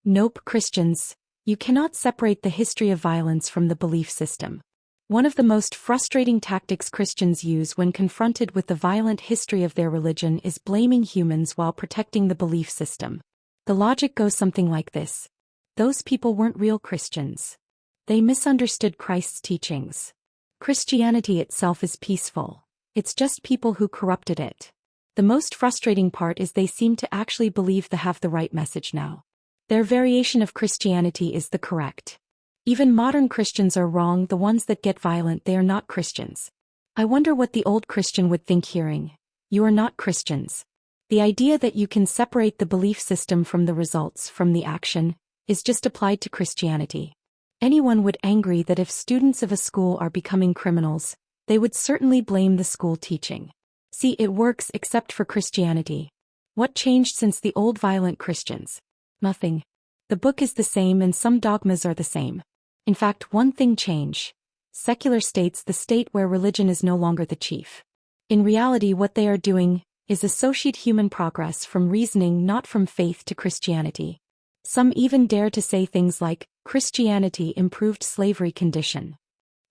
Nope, Christians, you cannot separate the history of violence from the belief system. One of the most frustrating tactics Christians use when confronted with the violent history of their religion is blaming humans while protecting the belief system. The logic goes something like this. Those people weren't real Christians. They misunderstood Christ's teachings. Christianity itself is peaceful. It's just people who corrupted it. The most frustrating part is they seem to actually believe they have the right message now. Their variation of Christianity is the correct. Even modern Christians are wrong, the ones that get violent, they are not Christians. I wonder what the old Christian would think hearing, "You are not Christians." The idea that you can separate the belief system from the results, from the action, is just applied to Christianity. Anyone would angry that if students of a school are becoming criminals, they would certainly blame the school teaching. See, it works except for Christianity. What changed since the old violent Christians? Nothing. The book is the same and some dogmas are the same. In fact, one thing changed. Secular states, the state where religion is no longer the chief. In reality, what they are doing is associate human progress from reasoning, not from faith, to Christianity. Some even dare to say things like, Christianity improved slavery condition.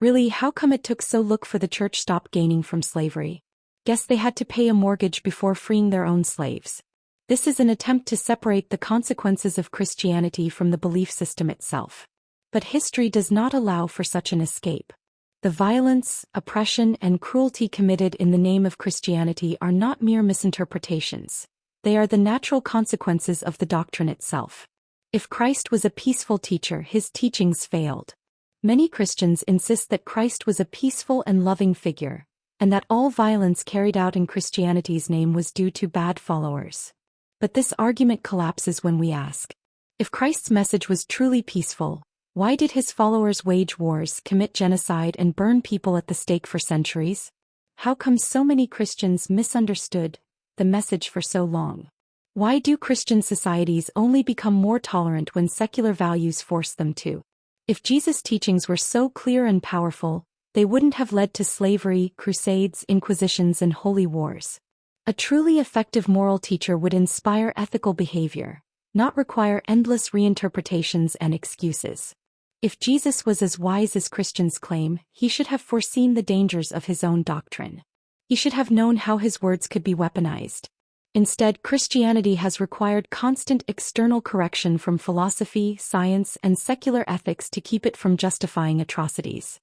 Really, how come it took so long for the church stop gaining from slavery? Guess they had to pay a mortgage before freeing their own slaves. This is an attempt to separate the consequences of Christianity from the belief system itself. But history does not allow for such an escape. The violence, oppression, and cruelty committed in the name of Christianity are not mere misinterpretations. They are the natural consequences of the doctrine itself. If Christ was a peaceful teacher, his teachings failed. Many Christians insist that Christ was a peaceful and loving figure, and that all violence carried out in Christianity's name was due to bad followers. But this argument collapses when we ask, if Christ's message was truly peaceful, why did his followers wage wars, commit genocide, and burn people at the stake for centuries? How come so many Christians misunderstood the message for so long? Why do Christian societies only become more tolerant when secular values force them to? If Jesus' teachings were so clear and powerful, they wouldn't have led to slavery, crusades, inquisitions, and holy wars. A truly effective moral teacher would inspire ethical behavior, not require endless reinterpretations and excuses. If Jesus was as wise as Christians claim, he should have foreseen the dangers of his own doctrine. He should have known how his words could be weaponized. Instead, Christianity has required constant external correction from philosophy, science, and secular ethics to keep it from justifying atrocities.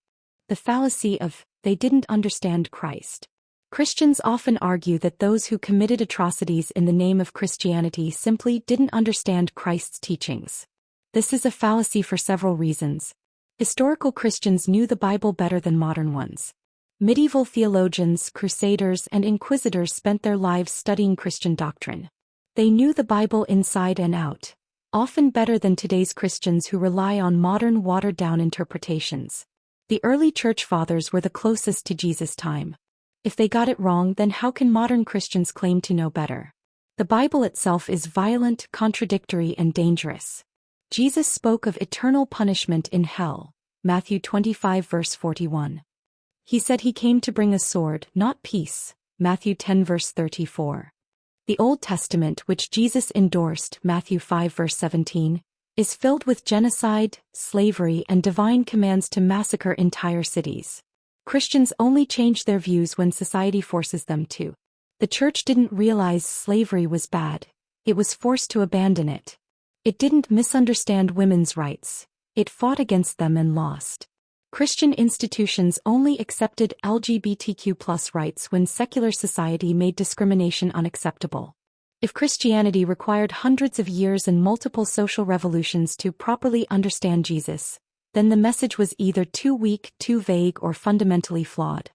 The fallacy of, they didn't understand Christ. Christians often argue that those who committed atrocities in the name of Christianity simply didn't understand Christ's teachings. This is a fallacy for several reasons. Historical Christians knew the Bible better than modern ones. Medieval theologians, crusaders, and inquisitors spent their lives studying Christian doctrine. They knew the Bible inside and out, often better than today's Christians who rely on modern, watered-down interpretations. The early church fathers were the closest to Jesus' time. If they got it wrong, then how can modern Christians claim to know better? The Bible itself is violent, contradictory, and dangerous. Jesus spoke of eternal punishment in hell, Matthew 25 verse 41. He said he came to bring a sword, not peace, Matthew 10 verse 34. The Old Testament, which Jesus endorsed, Matthew 5 verse 17, is filled with genocide, slavery, and divine commands to massacre entire cities. Christians only change their views when society forces them to. The church didn't realize slavery was bad. It was forced to abandon it. It didn't misunderstand women's rights. It fought against them and lost. Christian institutions only accepted LGBTQ+ rights when secular society made discrimination unacceptable. If Christianity required hundreds of years and multiple social revolutions to properly understand Jesus, then the message was either too weak, too vague, or fundamentally flawed.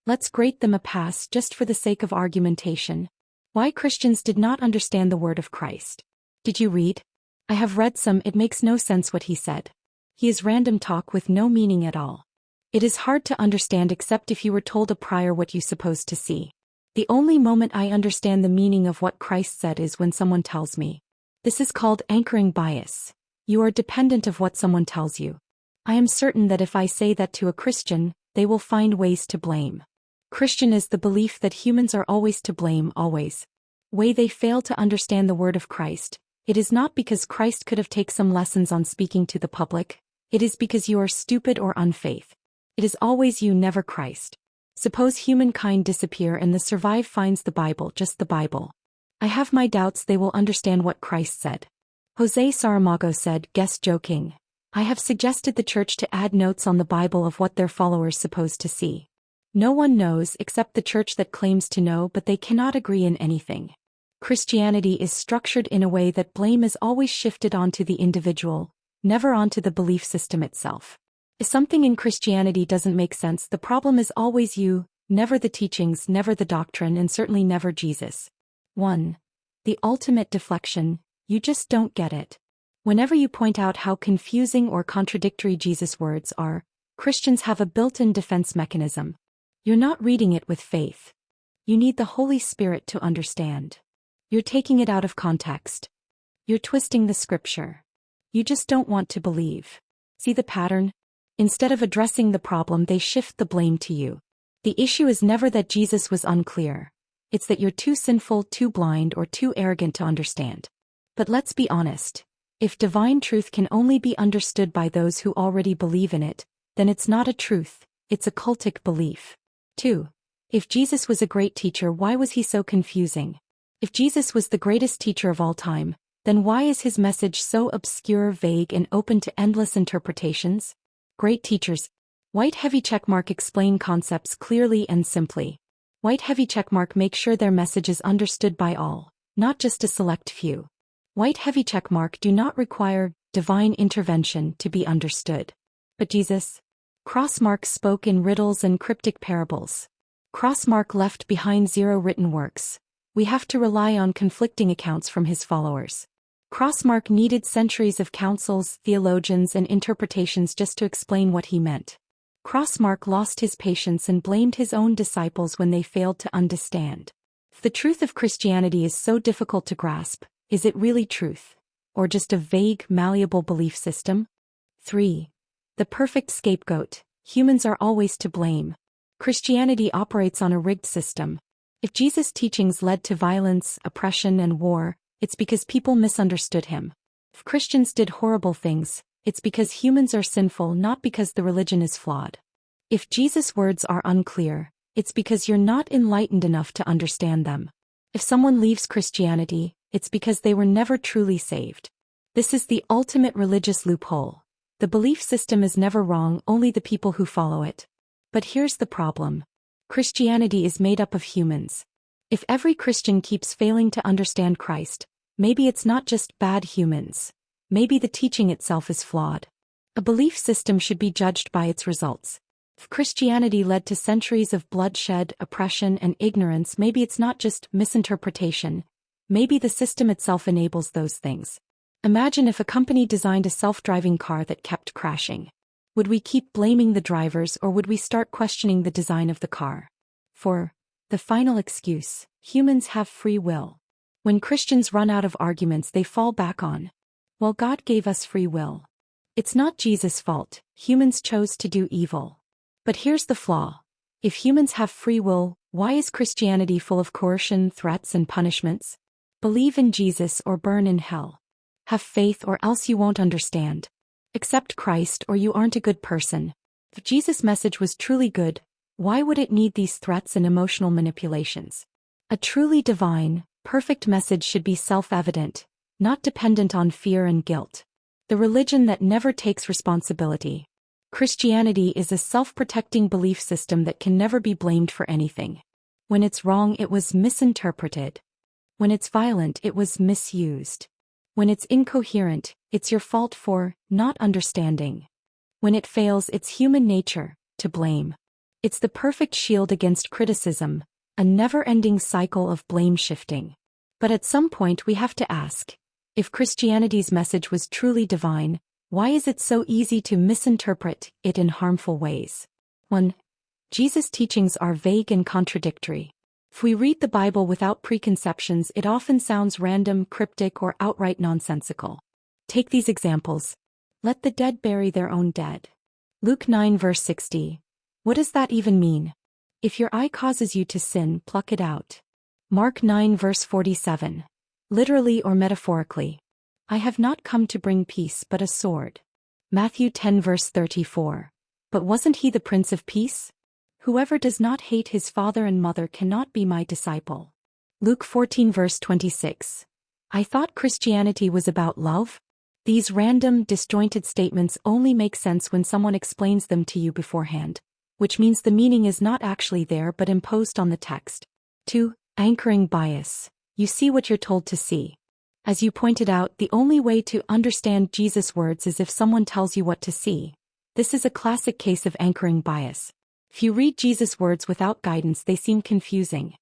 Let's grant them a pass just for the sake of argumentation. Why Christians did not understand the word of Christ. Did you read? I have read some. It makes no sense what he said. He is random talk with no meaning at all. It is hard to understand except if you were told a prior what you supposed to see. The only moment I understand the meaning of what Christ said is when someone tells me. This is called anchoring bias. You are dependent of what someone tells you. I am certain that if I say that to a Christian, they will find ways to blame. Christian is the belief that humans are always to blame, always. Way they fail to understand the word of Christ It is not because Christ could have taken some lessons on speaking to the public. It is because you are stupid or unfaith. It is always you, never Christ. Suppose humankind disappear and the survive finds the Bible, just the Bible. I have my doubts they will understand what Christ said. Jose Saramago said, guest joking, I have suggested the church to add notes on the Bible of what their followers supposed to see. No one knows except the church that claims to know, but they cannot agree in anything. Christianity is structured in a way that blame is always shifted onto the individual, never onto the belief system itself. If something in Christianity doesn't make sense, the problem is always you, never the teachings, never the doctrine, and certainly never Jesus. 1. The ultimate deflection, you just don't get it. Whenever you point out how confusing or contradictory Jesus' words are, Christians have a built-in defense mechanism. You're not reading it with faith. You need the Holy Spirit to understand. You're taking it out of context. You're twisting the scripture. You just don't want to believe. See the pattern? Instead of addressing the problem, they shift the blame to you. The issue is never that Jesus was unclear. It's that you're too sinful, too blind, or too arrogant to understand. But let's be honest. If divine truth can only be understood by those who already believe in it, then it's not a truth, it's a cultic belief. 2. If Jesus was a great teacher, why was he so confusing? If Jesus was the greatest teacher of all time, then why is his message so obscure, vague, and open to endless interpretations? Great teachers. White heavy checkmark explain concepts clearly and simply. White heavy checkmark make sure their message is understood by all, not just a select few. White heavy checkmark do not require divine intervention to be understood. But Jesus? Crossmark spoke in riddles and cryptic parables. Crossmark left behind 0 written works. We have to rely on conflicting accounts from his followers. Crossmark needed centuries of councils, theologians, and interpretations just to explain what he meant. Crossmark lost his patience and blamed his own disciples when they failed to understand. If the truth of Christianity is so difficult to grasp, is it really truth? Or just a vague, malleable belief system? 3. The perfect scapegoat. Humans are always to blame. Christianity operates on a rigged system. If Jesus' teachings led to violence, oppression, and war, it's because people misunderstood him. If Christians did horrible things, it's because humans are sinful, not because the religion is flawed. If Jesus' words are unclear, it's because you're not enlightened enough to understand them. If someone leaves Christianity, it's because they were never truly saved. This is the ultimate religious loophole. The belief system is never wrong, only the people who follow it. But here's the problem. Christianity is made up of humans. If every Christian keeps failing to understand Christ, maybe it's not just bad humans. Maybe the teaching itself is flawed. A belief system should be judged by its results. If Christianity led to centuries of bloodshed, oppression, and ignorance, maybe it's not just misinterpretation. Maybe the system itself enables those things. Imagine if a company designed a self-driving car that kept crashing. Would we keep blaming the drivers, or would we start questioning the design of the car? 4. The final excuse. Humans have free will. When Christians run out of arguments, they fall back on, well, God gave us free will. It's not Jesus' fault. Humans chose to do evil. But here's the flaw. If humans have free will, why is Christianity full of coercion, threats, and punishments? Believe in Jesus or burn in hell. Have faith or else you won't understand. Accept Christ or you aren't a good person. If Jesus' message was truly good, why would it need these threats and emotional manipulations? A truly divine, perfect message should be self-evident, not dependent on fear and guilt. The religion that never takes responsibility. Christianity is a self-protecting belief system that can never be blamed for anything. When it's wrong, it was misinterpreted. When it's violent, it was misused. When it's incoherent, it's your fault for not understanding. When it fails, it's human nature to blame. It's the perfect shield against criticism, a never-ending cycle of blame shifting. But at some point we have to ask, if Christianity's message was truly divine, why is it so easy to misinterpret it in harmful ways? 1. Jesus' teachings are vague and contradictory. If we read the Bible without preconceptions, it often sounds random, cryptic, or outright nonsensical. Take these examples. Let the dead bury their own dead. Luke 9 verse 60. What does that even mean? If your eye causes you to sin, pluck it out. Mark 9 verse 47. Literally or metaphorically? I have not come to bring peace but a sword. Matthew 10 verse 34. But wasn't he the Prince of Peace? Whoever does not hate his father and mother cannot be my disciple. Luke 14 verse 26. I thought Christianity was about love? These random, disjointed statements only make sense when someone explains them to you beforehand, which means the meaning is not actually there but imposed on the text. 2. Anchoring bias. You see what you're told to see. As you pointed out, the only way to understand Jesus' words is if someone tells you what to see. This is a classic case of anchoring bias. If you read Jesus' words without guidance, they seem confusing.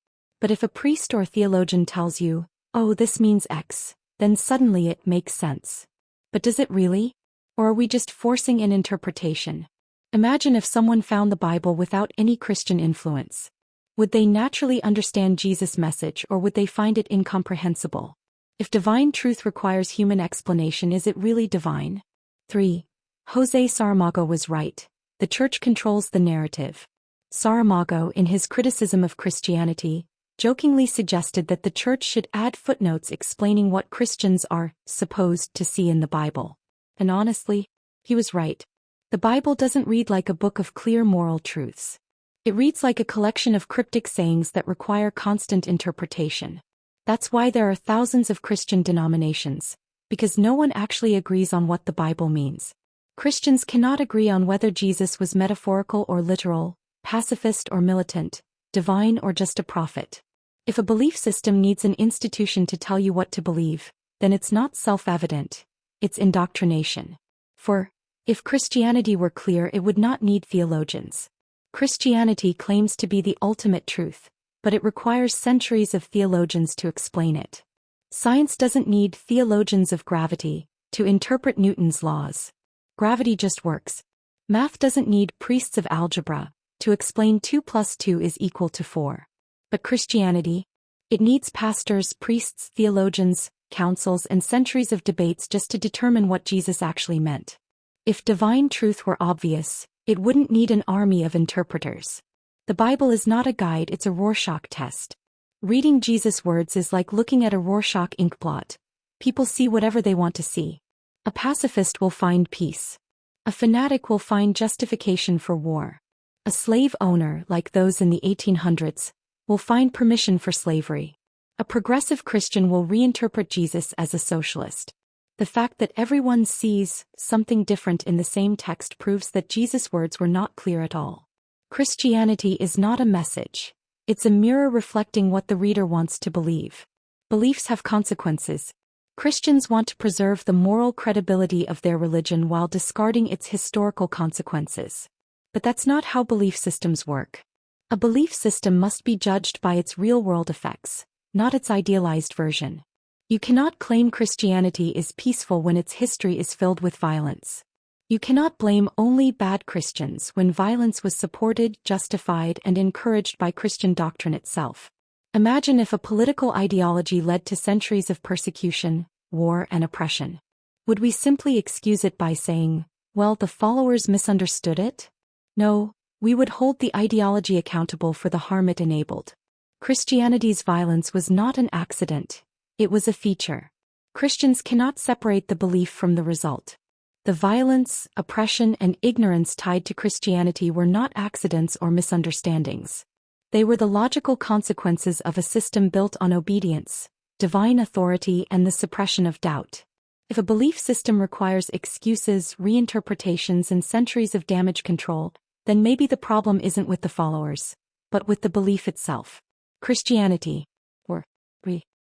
But if a priest or theologian tells you, oh, this means X, then suddenly it makes sense. But does it really? Or are we just forcing an interpretation? Imagine if someone found the Bible without any Christian influence. Would they naturally understand Jesus' message, or would they find it incomprehensible? If divine truth requires human explanation, is it really divine? 3. José Saramago was right. The church controls the narrative. Saramago, in his criticism of Christianity, jokingly suggested that the church should add footnotes explaining what Christians are supposed to see in the Bible. And honestly, he was right. The Bible doesn't read like a book of clear moral truths. It reads like a collection of cryptic sayings that require constant interpretation. That's why there are thousands of Christian denominations, because no one actually agrees on what the Bible means. Christians cannot agree on whether Jesus was metaphorical or literal, pacifist or militant, divine or just a prophet. If a belief system needs an institution to tell you what to believe, then it's not self-evident, it's indoctrination. For, if Christianity were clear, it would not need theologians. Christianity claims to be the ultimate truth, but it requires centuries of theologians to explain it. Science doesn't need theologians of gravity to interpret Newton's laws. Gravity just works. Math doesn't need priests of algebra to explain 2 + 2 is equal to 4. But Christianity? It needs pastors, priests, theologians, councils, and centuries of debates just to determine what Jesus actually meant. If divine truth were obvious, it wouldn't need an army of interpreters. The Bible is not a guide, it's a Rorschach test. Reading Jesus' words is like looking at a Rorschach inkblot. People see whatever they want to see. A pacifist will find peace. A fanatic will find justification for war. A slave owner, like those in the 1800s, will find permission for slavery. A progressive Christian will reinterpret Jesus as a socialist. The fact that everyone sees something different in the same text proves that Jesus' words were not clear at all. Christianity is not a message. It's a mirror reflecting what the reader wants to believe. Beliefs have consequences. Christians want to preserve the moral credibility of their religion while discarding its historical consequences. But that's not how belief systems work. A belief system must be judged by its real-world effects, not its idealized version. You cannot claim Christianity is peaceful when its history is filled with violence. You cannot blame only bad Christians when violence was supported, justified, and encouraged by Christian doctrine itself. Imagine if a political ideology led to centuries of persecution, war, and oppression. Would we simply excuse it by saying, well, the followers misunderstood it? No, we would hold the ideology accountable for the harm it enabled. Christianity's violence was not an accident, it was a feature. Christians cannot separate the belief from the result. The violence, oppression, and ignorance tied to Christianity were not accidents or misunderstandings. They were the logical consequences of a system built on obedience, divine authority, and the suppression of doubt. If a belief system requires excuses, reinterpretations, and centuries of damage control, then maybe the problem isn't with the followers, but with the belief itself. Christianity, or